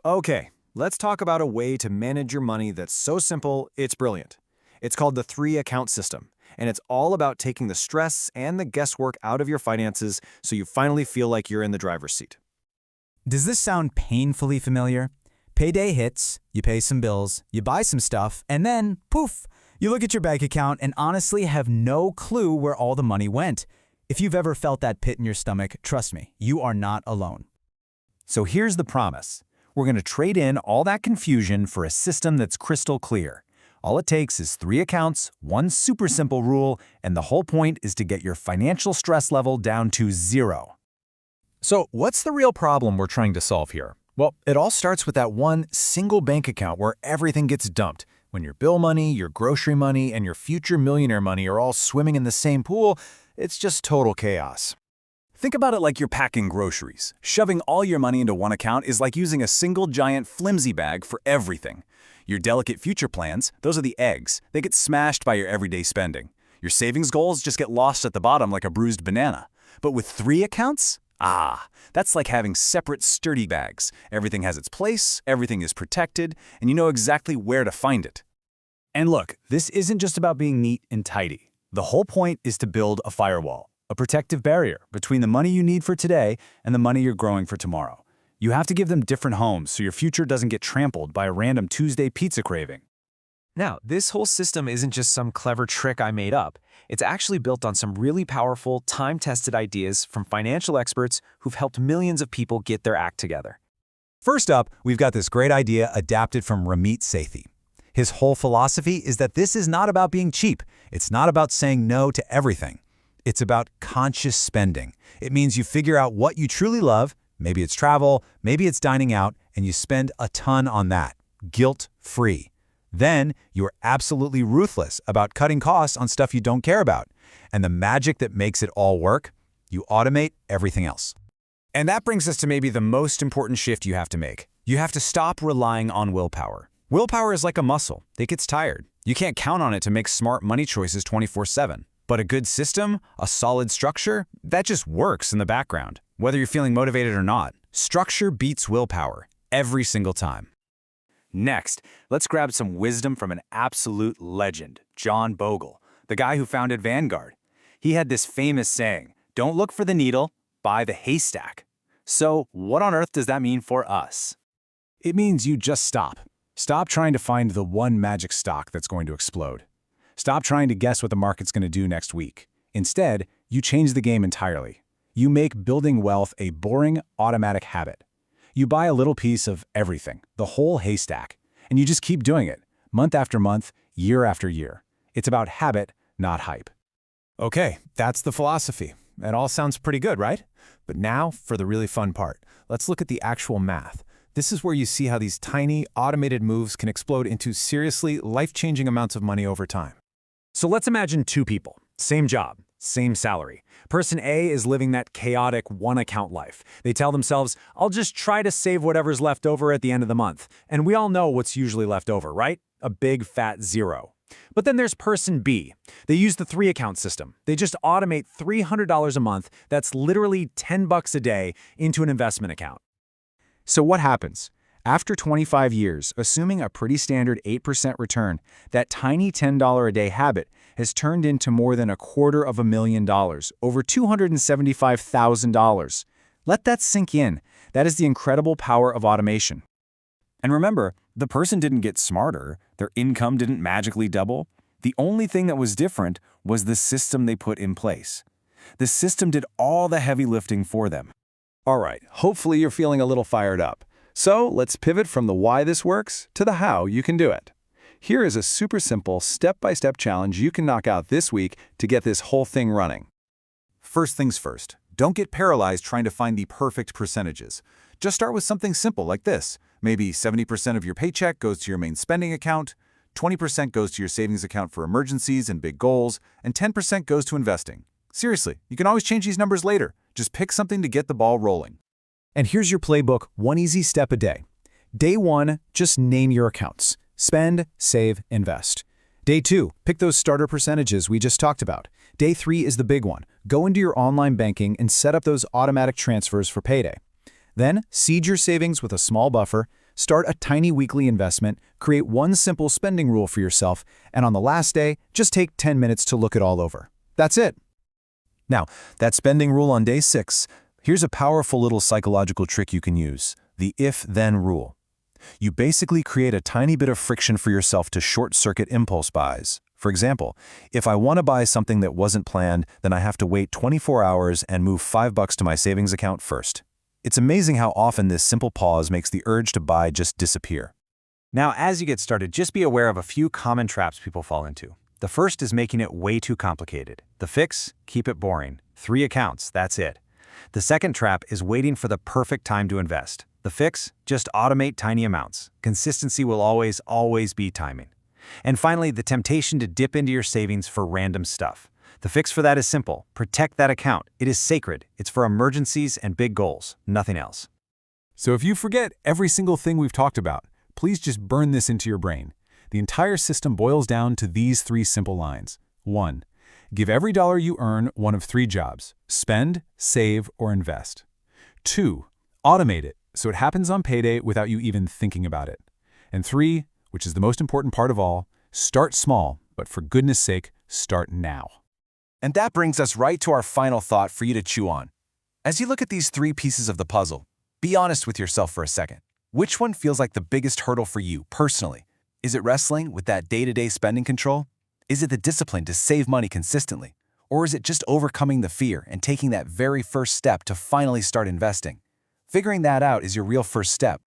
Okay, let's talk about a way to manage your money that's so simple, it's brilliant. It's called the three-account system, and it's all about taking the stress and the guesswork out of your finances so you finally feel like you're in the driver's seat. Does this sound painfully familiar? Payday hits, you pay some bills, you buy some stuff, and then, poof, you look at your bank account and honestly have no clue where all the money went. If you've ever felt that pit in your stomach, trust me, you are not alone. So here's the promise. We're going to trade in all that confusion for a system that's crystal clear. All it takes is 3 accounts, one super simple rule, and the whole point is to get your financial stress level down to 0. So what's the real problem we're trying to solve here? Well, it all starts with that one single bank account where everything gets dumped. When your bill money, your grocery money, and your future millionaire money are all swimming in the same pool, it's just total chaos. Think about it like you're packing groceries. Shoving all your money into one account is like using a single giant flimsy bag for everything. Your delicate future plans, those are the eggs. They get smashed by your everyday spending. Your savings goals just get lost at the bottom like a bruised banana. But with 3 accounts? That's like having separate sturdy bags. Everything has its place, everything is protected, and you know exactly where to find it. And look, this isn't just about being neat and tidy. The whole point is to build a firewall. A protective barrier between the money you need for today and the money you're growing for tomorrow. You have to give them different homes so your future doesn't get trampled by a random Tuesday pizza craving. Now, this whole system isn't just some clever trick I made up. It's actually built on some really powerful, time-tested ideas from financial experts who've helped millions of people get their act together. First up, we've got this great idea adapted from Ramit Sethi. His whole philosophy is that this is not about being cheap. It's not about saying no to everything. It's about conscious spending. It means you figure out what you truly love, maybe it's travel, maybe it's dining out, and you spend a ton on that, guilt-free. Then you're absolutely ruthless about cutting costs on stuff you don't care about. And the magic that makes it all work, you automate everything else. And that brings us to maybe the most important shift you have to make. You have to stop relying on willpower. Willpower is like a muscle. It gets tired. You can't count on it to make smart money choices 24/7. But a good system, a solid structure, that just works in the background. Whether you're feeling motivated or not, structure beats willpower every single time. Next, let's grab some wisdom from an absolute legend, John Bogle, the guy who founded Vanguard. He had this famous saying, "Don't look for the needle, buy the haystack." So what on earth does that mean for us? It means you just stop. Stop trying to find the one magic stock that's going to explode. Stop trying to guess what the market's going to do next week. Instead, you change the game entirely. You make building wealth a boring, automatic habit. You buy a little piece of everything, the whole haystack, and you just keep doing it, month after month, year after year. It's about habit, not hype. Okay, that's the philosophy. It all sounds pretty good, right? But now for the really fun part. Let's look at the actual math. This is where you see how these tiny, automated moves can explode into seriously life-changing amounts of money over time. So let's imagine 2 people, same job, same salary. Person A is living that chaotic one-account life. They tell themselves, I'll just try to save whatever's left over at the end of the month. And we all know what's usually left over, right? A big fat 0. But then there's person B. They use the 3-account system. They just automate $300 a month, that's literally $10 a day, into an investment account. So what happens? After 25 years, assuming a pretty standard 8% return, that tiny $10 a day habit has turned into more than $250,000, over $275,000. Let that sink in. That is the incredible power of automation. And remember, the person didn't get smarter. Their income didn't magically double. The only thing that was different was the system they put in place. The system did all the heavy lifting for them. All right, hopefully you're feeling a little fired up. So let's pivot from the why this works to the how you can do it. Here is a super simple step-by-step challenge you can knock out this week to get this whole thing running. First things first, don't get paralyzed trying to find the perfect percentages. Just start with something simple like this. Maybe 70% of your paycheck goes to your main spending account, 20% goes to your savings account for emergencies and big goals, and 10% goes to investing. Seriously, you can always change these numbers later. Just pick something to get the ball rolling. And here's your playbook, one easy step a day. Day 1, just name your accounts. Spend, save, invest. Day 2, pick those starter percentages we just talked about. Day 3 is the big one. Go into your online banking and set up those automatic transfers for payday. Then, seed your savings with a small buffer, Start a tiny weekly investment, create one simple spending rule for yourself, and on the last day, just take 10 minutes to look it all over. That's it. Now, that spending rule on day 6, here's a powerful little psychological trick you can use, the if-then rule. You basically create a tiny bit of friction for yourself to short-circuit impulse buys. For example, if I want to buy something that wasn't planned, then I have to wait 24 hours and move $5 to my savings account first. It's amazing how often this simple pause makes the urge to buy just disappear. Now, as you get started, just be aware of a few common traps people fall into. The first is making it way too complicated. The fix? Keep it boring. 3 accounts, that's it. The second trap is waiting for the perfect time to invest. The fix? Just automate tiny amounts. Consistency will always be timing. And finally, the temptation to dip into your savings for random stuff. The fix for that is simple. Protect that account. It is sacred. It's for emergencies and big goals, nothing else. So if you forget every single thing we've talked about, please just burn this into your brain. The entire system boils down to these 3 simple lines. 1. Give every dollar you earn one of 3 jobs: spend, save, or invest. 2. Automate it so it happens on payday without you even thinking about it. And 3, which is the most important part of all, start small, but for goodness sake, start now. And that brings us right to our final thought for you to chew on. As you look at these 3 pieces of the puzzle, be honest with yourself for a second. Which one feels like the biggest hurdle for you personally? Is it wrestling with that day-to-day spending control? Is it the discipline to save money consistently? Or is it just overcoming the fear and taking that very first step to finally start investing? Figuring that out is your real first step.